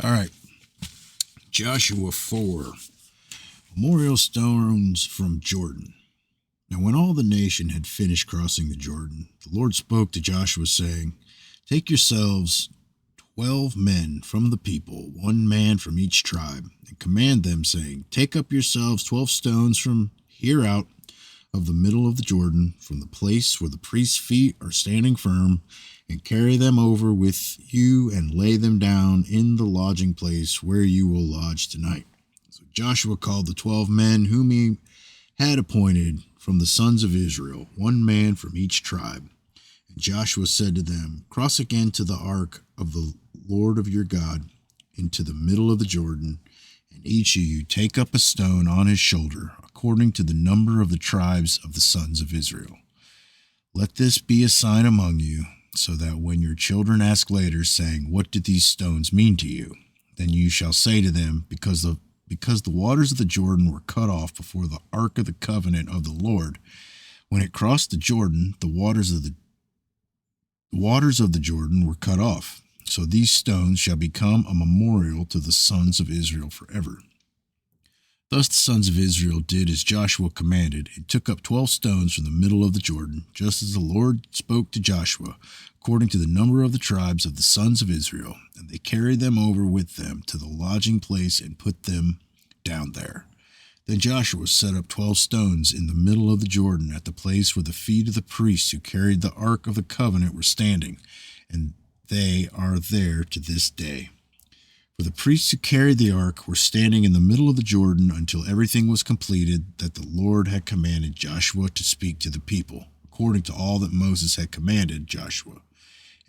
All right. Joshua 4. Memorial stones from Jordan. Now, when all the nation had finished crossing the Jordan, the Lord spoke to Joshua, saying, Take yourselves 12 men from the people, one man from each tribe, and command them, saying, Take up yourselves 12 stones from here out of the middle of the Jordan, from the place where the priest's feet are standing firm, and carry them over with you and lay them down in the lodging place where you will lodge tonight. So Joshua called the 12 men whom he had appointed from the sons of Israel, one man from each tribe. And Joshua said to them, Cross again to the ark of the Lord of your God into the middle of the Jordan, and each of you take up a stone on his shoulder, according to the number of the tribes of the sons of Israel. Let this be a sign among you, so that when your children ask later, saying, What did these stones mean to you? Then you shall say to them, Because the waters of the Jordan were cut off before the ark of the covenant of the Lord. When it crossed the Jordan, the waters of the Jordan were cut off. So these stones shall become a memorial to the sons of Israel forever. Thus the sons of Israel did as Joshua commanded, and took up 12 stones from the middle of the Jordan, just as the Lord spoke to Joshua, according to the number of the tribes of the sons of Israel. And they carried them over with them to the lodging place and put them down there. Then Joshua set up 12 stones in the middle of the Jordan at the place where the feet of the priests who carried the ark of the covenant were standing, and they are there to this day. For the priests who carried the ark were standing in the middle of the Jordan until everything was completed that the Lord had commanded Joshua to speak to the people, according to all that Moses had commanded Joshua.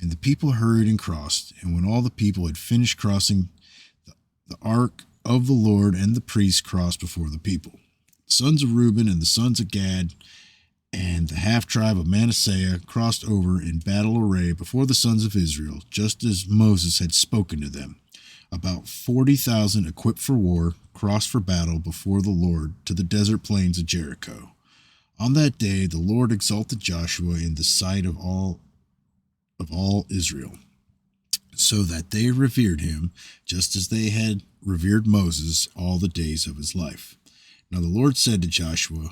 And the people hurried and crossed, and when all the people had finished crossing, the ark of the Lord and the priests crossed before the people. The sons of Reuben and the sons of Gad and the half-tribe of Manasseh crossed over in battle array before the sons of Israel, just as Moses had spoken to them. About 40,000 equipped for war crossed for battle before the Lord to the desert plains of Jericho. On that day the Lord exalted Joshua in the sight of all Israel, so that they revered him, just as they had revered Moses all the days of his life. Now the Lord said to Joshua,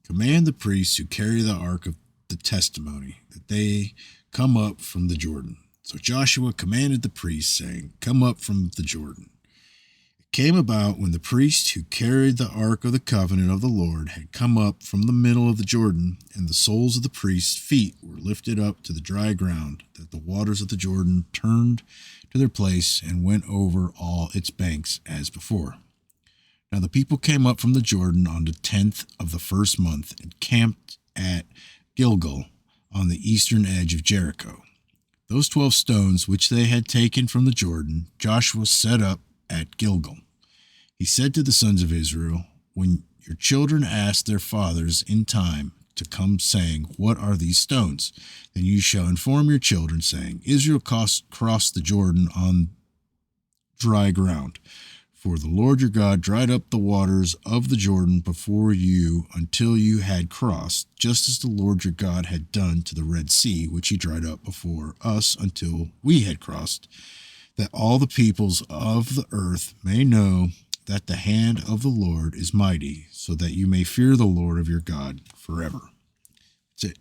Command the priests who carry the ark of the testimony, that they come up from the Jordan. So Joshua commanded the priests, saying, Come up from the Jordan. It came about when the priests who carried the ark of the covenant of the Lord had come up from the middle of the Jordan, and the soles of the priests' feet were lifted up to the dry ground, that the waters of the Jordan turned to their place and went over all its banks as before. Now the people came up from the Jordan on the 10th of the first month and camped at Gilgal on the eastern edge of Jericho. Those 12 stones which they had taken from the Jordan, Joshua set up at Gilgal. He said to the sons of Israel, When your children ask their fathers in time to come, saying, What are these stones? Then you shall inform your children, saying, Israel crossed the Jordan on dry ground. For the Lord your God dried up the waters of the Jordan before you until you had crossed, just as the Lord your God had done to the Red Sea, which he dried up before us until we had crossed, that all the peoples of the earth may know that the hand of the Lord is mighty, so that you may fear the Lord of your God forever. That's it.